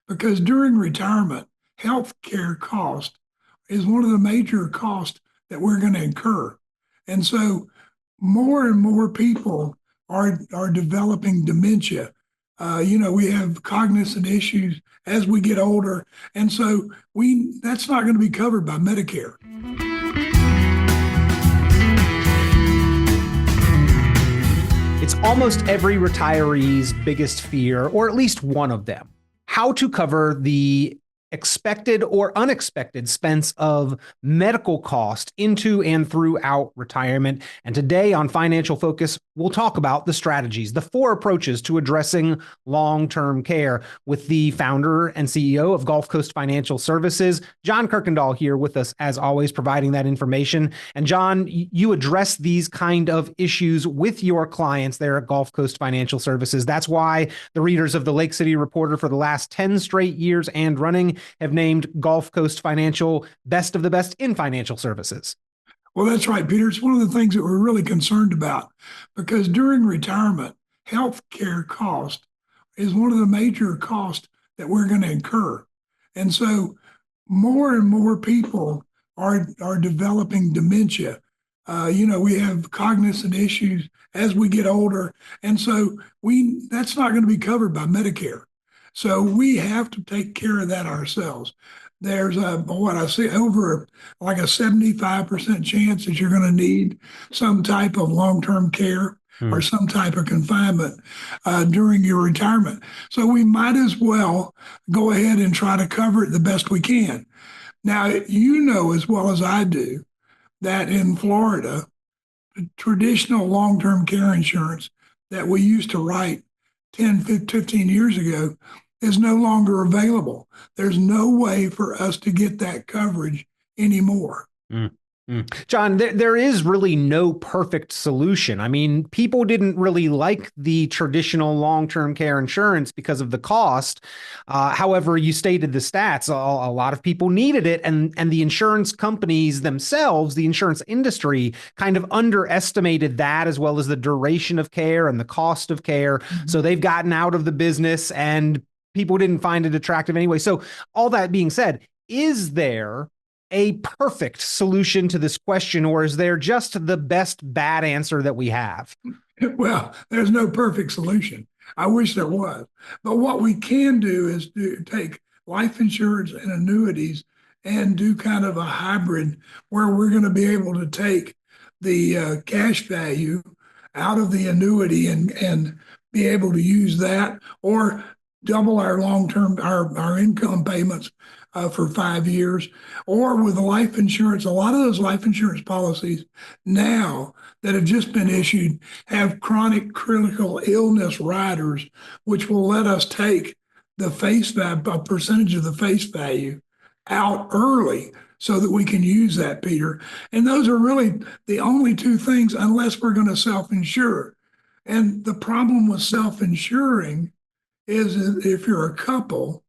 because during retirement, health care cost is one of the major costs that we're going to incur. And so more and more people are developing dementia. We have cognizant issues as we get older. And so that's not going to be covered by Medicare. It's almost every retiree's biggest fear, or at least one of them, how to cover the expected or unexpected expense of medical cost into and throughout retirement. And today on Financial Focus, we'll talk about the strategies, the 4 approaches to addressing long-term care with the founder and CEO of GulfCoast Financial Services, John Kuykendall, here with us as always, providing that information. And John, you address these kind of issues with your clients there at GulfCoast Financial Services. That's why the readers of the Lake City Reporter for the last 10 straight years and running have named GulfCoast Financial best of the best in financial services. Well, that's right, Peter. It's one of the things that we're really concerned about because during retirement, health care cost is one of the major costs that we're going to incur. And so more and more people are developing dementia. We have cognizant issues as we get older. And so that's not going to be covered by Medicare. So we have to take care of that ourselves. There's over like a 75% chance that you're going to need some type of long-term care or some type of confinement during your retirement. So we might as well go ahead and try to cover it the best we can. Now, you know as well as I do that in Florida, traditional long-term care insurance that we used to write 10, 15 years ago is no longer available. There's no way for us to get that coverage anymore. John, there is really no perfect solution. I mean, people didn't really like the traditional long-term care insurance because of the cost. However, you stated the stats, a lot of people needed it. And the insurance companies themselves, the insurance industry, kind of underestimated that as well as the duration of care and the cost of care. So they've gotten out of the business and people didn't find it attractive anyway. So all that being said, is there a perfect solution to this question, or is there just the best bad answer that we have? Well, there's no perfect solution. I wish there was. But what we can do is take life insurance and annuities and do kind of a hybrid where we're going to be able to take the cash value out of the annuity and be able to use that, or double our long-term, our income payments for 5 years, or with the life insurance. A lot of those life insurance policies now that have just been issued have chronic critical illness riders, which will let us take the face value, a percentage of the face value out early so that we can use that, Peter. And those are really the only 2 things, unless we're going to self-insure. And the problem with self-insuring is if you're a couple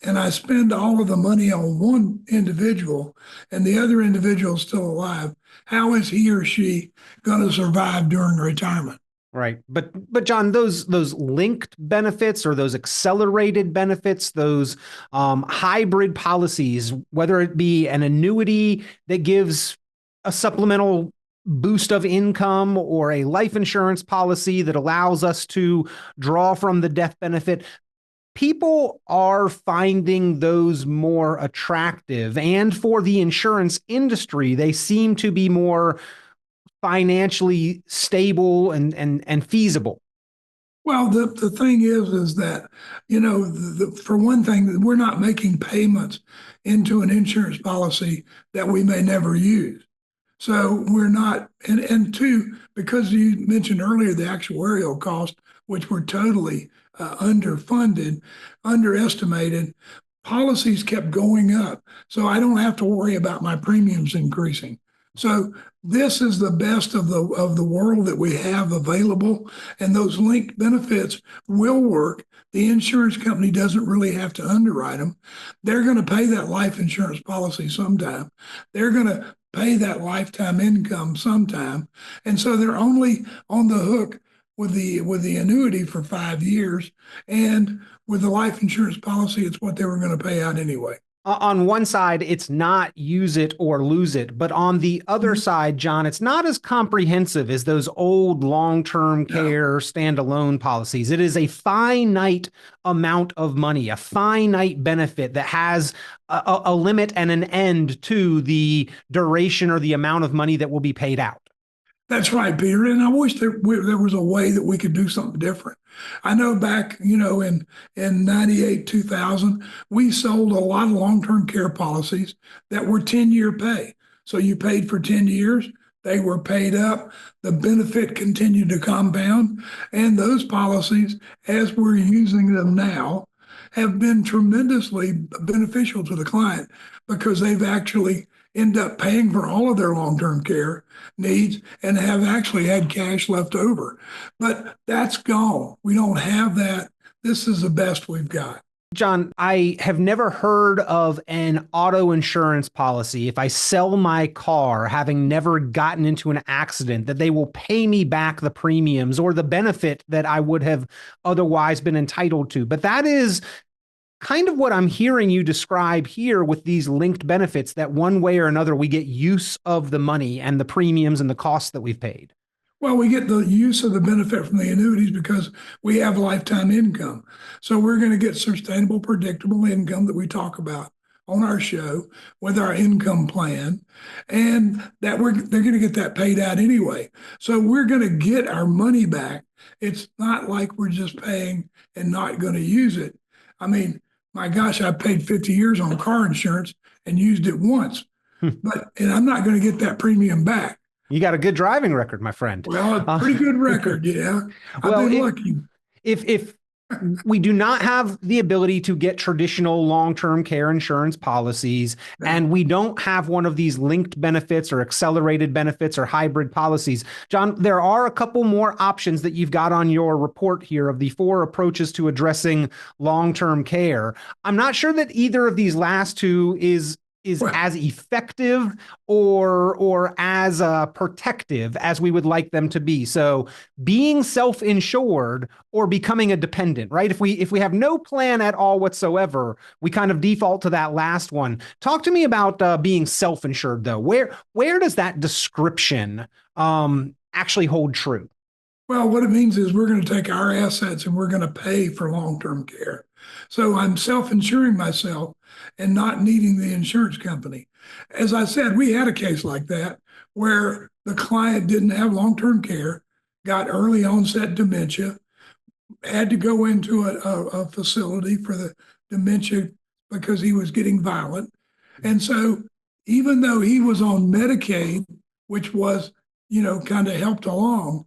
and I spend all of the money on one individual and the other individual is still alive, how is he or she going to survive during retirement? Right. But John, those linked benefits or those accelerated benefits, those hybrid policies, whether it be an annuity that gives a supplemental boost of income or a life insurance policy that allows us to draw from the death benefit, people are finding those more attractive. And for the insurance industry, they seem to be more financially stable and feasible. Well, the thing is that, for one thing, we're not making payments into an insurance policy that we may never use. So we're not, and 2, because you mentioned earlier the actuarial cost, which were totally underfunded, underestimated, policies kept going up. So I don't have to worry about my premiums increasing. So this is the best of the world that we have available, and those linked benefits will work. The insurance company doesn't really have to underwrite them. They're going to pay that life insurance policy sometime. They're going to pay that lifetime income sometime. And so they're only on the hook with the annuity for 5 years, and with the life insurance policy, it's what they were going to pay out anyway. On one side, it's not use it or lose it. But on the other side, John, it's not as comprehensive as those old long-term No, care standalone policies. It is a finite amount of money, a finite benefit that has a limit and an end to the duration or the amount of money that will be paid out. that's right, Peter. And I wish there was a way that we could do something different. I know back, in 98, 2000, we sold a lot of long-term care policies that were 10-year pay. So you paid for 10 years, they were paid up, the benefit continued to compound. And those policies, as we're using them now, have been tremendously beneficial to the client because they've actually end up paying for all of their long-term care needs and have actually had cash left over. But that's gone. We don't have that. This is the best we've got. John, I have never heard of an auto insurance policy. If I sell my car, having never gotten into an accident, that they will pay me back the premiums or the benefit that I would have otherwise been entitled to. But that is kind of what I'm hearing you describe here with these linked benefits, that one way or another, we get use of the money and the premiums and the costs that we've paid. Well, we get the use of the benefit from the annuities because we have lifetime income. So we're going to get sustainable, predictable income that we talk about on our show with our income plan, and that they're going to get that paid out anyway. So we're going to get our money back. It's not like we're just paying and not going to use it. I mean, my gosh, I paid 50 years on car insurance and used it once, and I'm not going to get that premium back. You got a good driving record, my friend. Well, a pretty good record, yeah. Well, I've been lucky. If we do not have the ability to get traditional long-term care insurance policies, and we don't have one of these linked benefits or accelerated benefits or hybrid policies, John, there are a couple more options that you've got on your report here of the 4 approaches to addressing long-term care. I'm not sure that either of these last two is as effective or as protective as we would like them to be. So being self-insured or becoming a dependent, right? If we have no plan at all whatsoever, we kind of default to that last one. Talk to me about being self-insured, though. Where does that description actually hold true? Well, what it means is we're going to take our assets and we're going to pay for long-term care. So I'm self-insuring myself and not needing the insurance company. As I said, we had a case like that where the client didn't have long-term care, got early onset dementia, had to go into a facility for the dementia because he was getting violent. And so even though he was on Medicaid, which was, kind of helped along,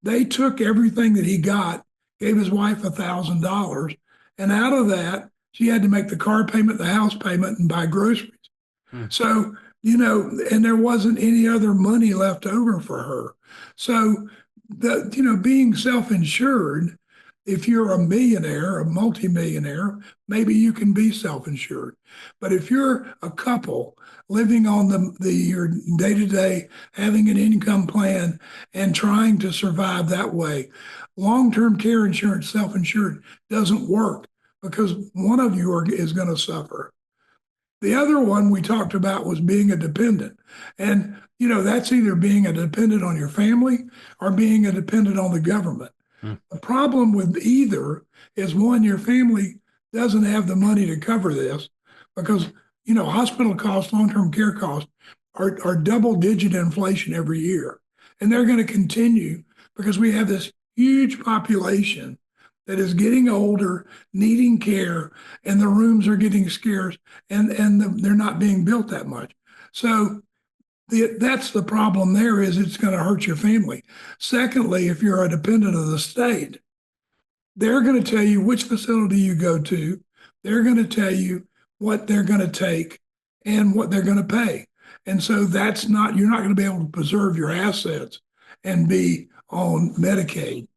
they took everything that he got, gave his wife $1,000, and out of that, she had to make the car payment, the house payment, and buy groceries. So, and there wasn't any other money left over for her. So, being self-insured, if you're a millionaire, a multimillionaire, maybe you can be self-insured. But if you're a couple living on your day-to-day, having an income plan and trying to survive that way, long-term care insurance, self-insured, doesn't work because one of you is going to suffer. The other one we talked about was being a dependent. And, that's either being a dependent on your family or being a dependent on the government. The problem with either is, one, your family doesn't have the money to cover this because, hospital costs, long-term care costs are double-digit inflation every year. And they're going to continue because we have this huge population that is getting older, needing care, and the rooms are getting scarce, and they're not being built that much. So that's the problem there, is it's going to hurt your family. Secondly, if you're a dependent of the state, they're going to tell you which facility you go to. They're going to tell you what they're going to take and what they're going to pay. And so you're not going to be able to preserve your assets and be on Medicaid.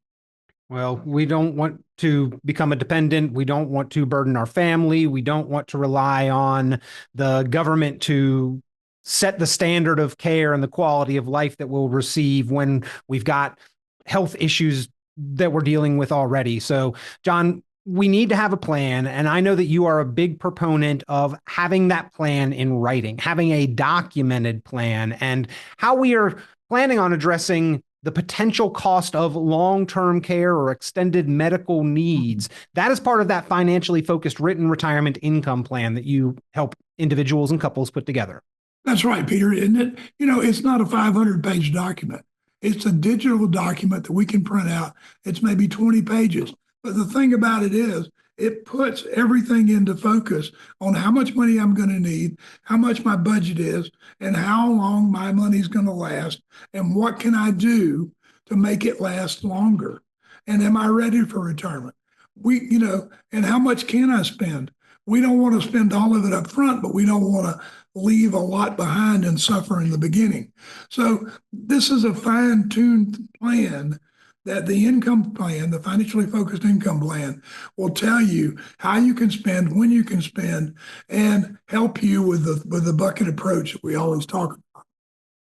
Well, we don't want to become a dependent. We don't want to burden our family. We don't want to rely on the government to set the standard of care and the quality of life that we'll receive when we've got health issues that we're dealing with already. So, John, we need to have a plan. And I know that you are a big proponent of having that plan in writing, having a documented plan, and how we are planning on addressing the potential cost of long-term care or extended medical needs. That is part of that financially focused written retirement income plan that you help individuals and couples put together. That's right, Peter. Isn't it? It's not a 500-page document. It's a digital document that we can print out. It's maybe 20 pages. But the thing about it is, it puts everything into focus on how much money I'm going to need, how much my budget is, and how long my money's going to last, and what can I do to make it last longer? And am I ready for retirement? And how much can I spend? We don't want to spend all of it up front, but we don't want to leave a lot behind and suffer in the beginning. So this is a fine-tuned plan that the income plan, the financially focused income plan, will tell you how you can spend, when you can spend, and help you with the bucket approach that we always talk about.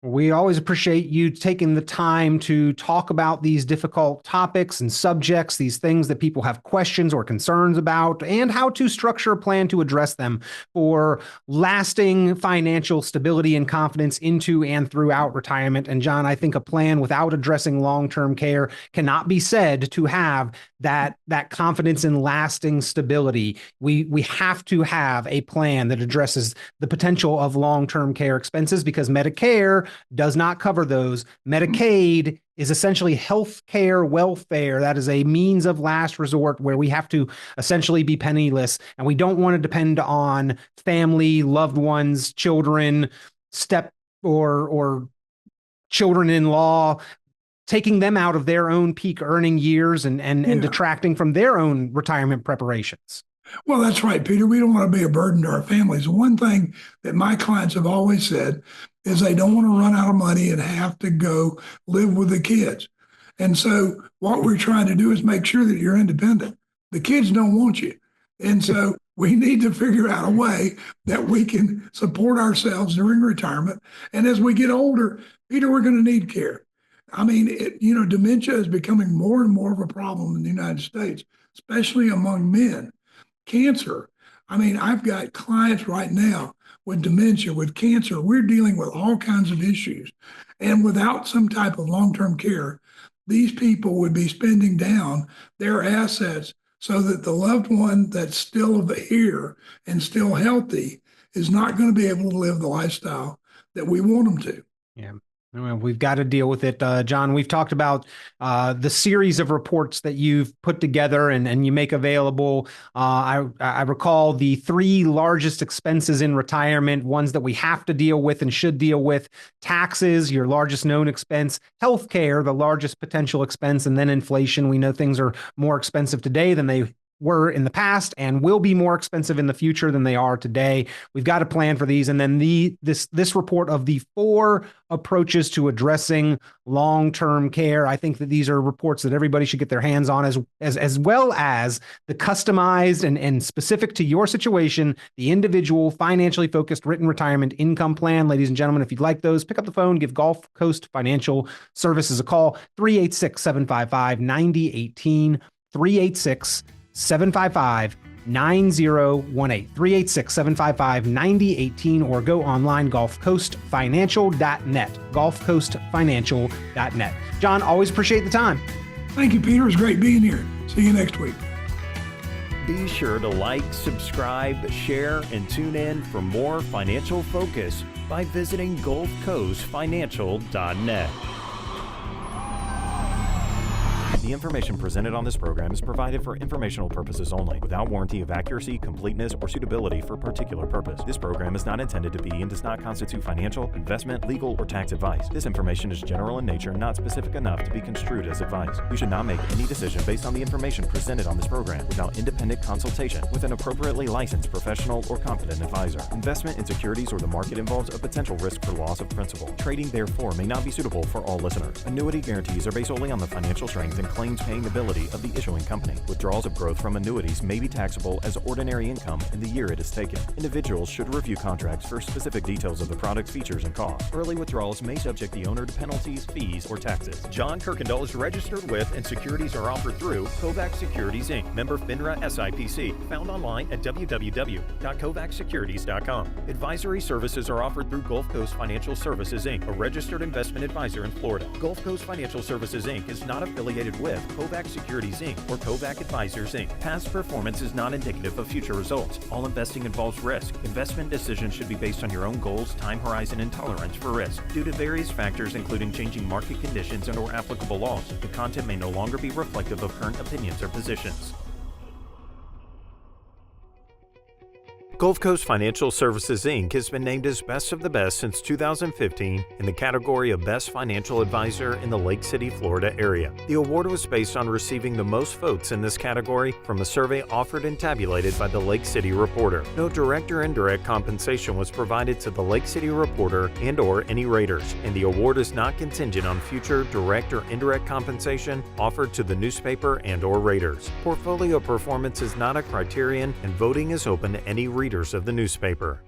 We always appreciate you taking the time to talk about these difficult topics and subjects, these things that people have questions or concerns about, and how to structure a plan to address them for lasting financial stability and confidence into and throughout retirement. And John, I think a plan without addressing long-term care cannot be said to have that confidence in lasting stability. We have to have a plan that addresses the potential of long-term care expenses, because Medicare does not cover those. Medicaid is essentially health care welfare. That is a means of last resort where we have to essentially be penniless, and we don't want to depend on family, loved ones, children, step or children-in-law, taking them out of their own peak earning years and detracting from their own retirement preparations. Well, that's right, Peter. We don't want to be a burden to our families. One thing that my clients have always said is they don't want to run out of money and have to go live with the kids. And so what we're trying to do is make sure that you're independent. The kids don't want you. And so we need to figure out a way that we can support ourselves during retirement. And as we get older, Peter, we're going to need care. I mean, dementia is becoming more and more of a problem in the United States, especially among men. Cancer. I mean, I've got clients right now with dementia, with cancer. We're dealing with all kinds of issues. And without some type of long-term care, these people would be spending down their assets so that the loved one that's still here and still healthy is not going to be able to live the lifestyle that we want them to. Yeah. We've got to deal with it. John, we've talked about the series of reports that you've put together and you make available. I recall the 3 largest expenses in retirement, ones that we have to deal with and should deal with: taxes, your largest known expense; healthcare, the largest potential expense; and then inflation. We know things are more expensive today than they were in the past and will be more expensive in the future than they are today. We've got to plan for these. And then this report of the 4 approaches to addressing long-term care. I think that these are reports that everybody should get their hands on, as well as the customized and specific to your situation, the individual financially focused written retirement income plan. Ladies and gentlemen, if you'd like those, pick up the phone, give Gulf Coast Financial Services a call, 386-755-9018, 386-755-9018, 386-755-9018, or go online, gulfcoastfinancial.net, gulfcoastfinancial.net. John, always appreciate the time. Thank you, Peter. It's great being here. See you next week. Be sure to like, subscribe, share, and tune in for more financial focus by visiting gulfcoastfinancial.net. The information presented on this program is provided for informational purposes only, without warranty of accuracy, completeness, or suitability for a particular purpose. This program is not intended to be and does not constitute financial, investment, legal, or tax advice. This information is general in nature, not specific enough to be construed as advice. You should not make any decision based on the information presented on this program without independent consultation with an appropriately licensed professional or competent advisor. Investment in securities or the market involves a potential risk for loss of principal. Trading, therefore, may not be suitable for all listeners. Annuity guarantees are based solely on the financial strength and claims-paying ability of the issuing company. Withdrawals of growth from annuities may be taxable as ordinary income in the year it is taken. Individuals should review contracts for specific details of the product's features and costs. Early withdrawals may subject the owner to penalties, fees, or taxes. John Kuykendall is registered with and securities are offered through Kovac Securities Inc., member FINRA SIPC, found online at www.kovacsecurities.com. Advisory services are offered through GulfCoast Financial Services Inc., a registered investment advisor in Florida. GulfCoast Financial Services Inc. is not affiliated with Kovac Securities Inc. or Kovac Advisors Inc. Past performance is not indicative of future results. All investing involves risk. Investment decisions should be based on your own goals, time horizon, and tolerance for risk. Due to various factors including changing market conditions and/or applicable laws, the content may no longer be reflective of current opinions or positions. GulfCoast Financial Services Inc. has been named as Best of the Best since 2015 in the category of Best Financial Advisor in the Lake City, Florida area. The award was based on receiving the most votes in this category from a survey offered and tabulated by the Lake City Reporter. No direct or indirect compensation was provided to the Lake City Reporter and/or any raters, and the award is not contingent on future direct or indirect compensation offered to the newspaper and/or raters. Portfolio performance is not a criterion, and voting is open to any readers of the newspaper.